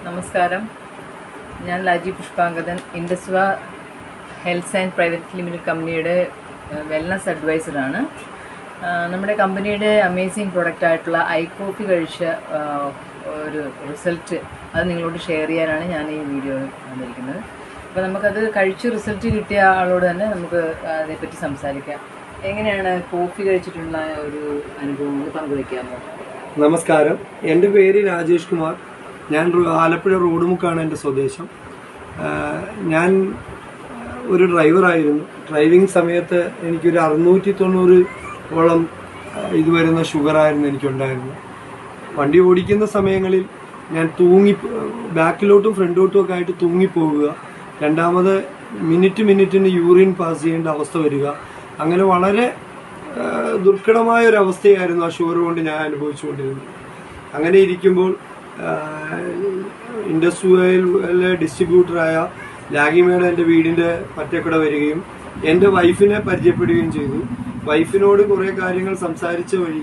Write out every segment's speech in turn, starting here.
നമസ്കാരം. ഞാൻ Laji Pushpangadan, IndusViva health and private limited കമ്പനിയുടെ വെൽനസ് അഡ്വൈസറാണ്. നമ്മുടെ കമ്പനിയുടെ അമേസിങ് പ്രൊഡക്റ്റായിട്ടുള്ള ഐകോഫി കഴിച്ച ഒരു റിസൾട്ട് അത് നിങ്ങളോട് ഷെയർ ചെയ്യാനാണ് ഞാൻ ഈ വീഡിയോ വന്നിരിക്കുന്നത്. അപ്പോൾ നമുക്കത് കഴിച്ച് റിസൾട്ട് കിട്ടിയ ആളോട് തന്നെ നമുക്ക് അതേപ്പറ്റി സംസാരിക്കാം. എങ്ങനെയാണ് കോഫി കഴിച്ചിട്ടുള്ള ഒരു അനുഭവം പങ്കുവയ്ക്കാമോ? നമസ്കാരം, എൻ്റെ പേര് രാജേഷ് കുമാർ. ഞാൻ ആലപ്പുഴ റോഡുമുക്കാണ് എൻ്റെ സ്വദേശം. ഞാൻ ഒരു ഡ്രൈവറായിരുന്നു. ഡ്രൈവിംഗ് സമയത്ത് എനിക്കൊരു 690 ഇത് വരുന്ന ഷുഗറായിരുന്നു എനിക്കുണ്ടായിരുന്നു. വണ്ടി ഓടിക്കുന്ന സമയങ്ങളിൽ ഞാൻ ബാക്കിലോട്ടും ഫ്രണ്ടിലോട്ടും ഒക്കെ ആയിട്ട് തൂങ്ങിപ്പോവുക. രണ്ടാമത് മിനിറ്റിന് യൂറിൻ പാസ് ചെയ്യേണ്ട അവസ്ഥ വരിക. അങ്ങനെ വളരെ ദുർഘടമായ ഒരു അവസ്ഥയായിരുന്നു ആ ഷുഗർ കൊണ്ട് ഞാൻ അനുഭവിച്ചുകൊണ്ടിരുന്നത്. അങ്ങനെ ഇരിക്കുമ്പോൾ ഇൻഡസ്ട്രിയിലെ ഡിസ്ട്രിബ്യൂട്ടറായ ലാഗിമേഡ് എൻ്റെ വീടിൻ്റെ പറ്റക്കൂടെ വരികയും എൻ്റെ വൈഫിനെ പരിചയപ്പെടുകയും ചെയ്തു. വൈഫിനോട് കുറേ കാര്യങ്ങൾ സംസാരിച്ച വഴി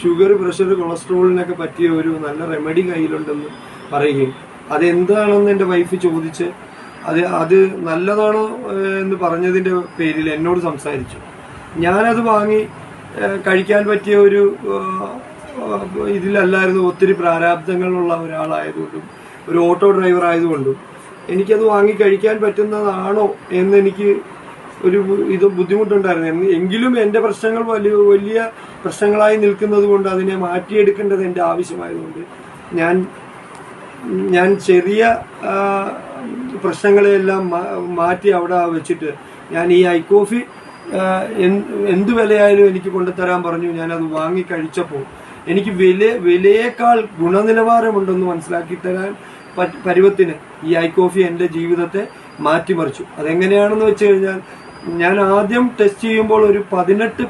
ഷുഗർ, പ്രഷർ, കൊളസ്ട്രോളിനൊക്കെ പറ്റിയ ഒരു നല്ല റെമഡി കയ്യിലുണ്ടെന്ന് പറയുകയും അതെന്താണെന്ന് എൻ്റെ വൈഫ് ചോദിച്ച് അത് നല്ലതാണോ എന്ന് പറഞ്ഞതിൻ്റെ പേരിൽ എന്നോട് സംസാരിച്ചു. ഞാനത് വാങ്ങി കഴിക്കാൻ പറ്റിയ ഒരു ഇതിലല്ലായിരുന്നു. ഒത്തിരി പ്രാരാബ്ദങ്ങളുള്ള ഒരാളായതുകൊണ്ടും ഒരു ഓട്ടോ ഡ്രൈവർ ആയതുകൊണ്ടും എനിക്കത് വാങ്ങി കഴിക്കാൻ പറ്റുന്നതാണോ എന്നെനിക്ക് ഒരു ബുദ്ധിമുട്ടുണ്ടായിരുന്നു. എങ്കിലും എൻ്റെ പ്രശ്നങ്ങൾ വലിയ പ്രശ്നങ്ങളായി നിൽക്കുന്നത് കൊണ്ട് അതിനെ മാറ്റിയെടുക്കേണ്ടത് എൻ്റെ ആവശ്യമായതുകൊണ്ട് ഞാൻ ചെറിയ പ്രശ്നങ്ങളെയെല്ലാം മാറ്റി അവിടെ വെച്ചിട്ട് ഞാൻ ഈ ഐകോഫി എന്ത് വിലയായാലും എനിക്ക് കൊണ്ടുതരാൻ പറഞ്ഞു. ഞാനത് വാങ്ങി കഴിച്ചപ്പോൾ എനിക്ക് വിലയേക്കാൾ ഗുണനിലവാരമുണ്ടെന്ന് മനസ്സിലാക്കി തരാൻ പരുവത്തിന് ഈ ഐകോഫി എൻ്റെ ജീവിതത്തെ മാറ്റിമറിച്ചു. അതെങ്ങനെയാണെന്ന് വെച്ച് കഴിഞ്ഞാൽ, ഞാൻ ആദ്യം ടെസ്റ്റ് ചെയ്യുമ്പോൾ ഒരു 18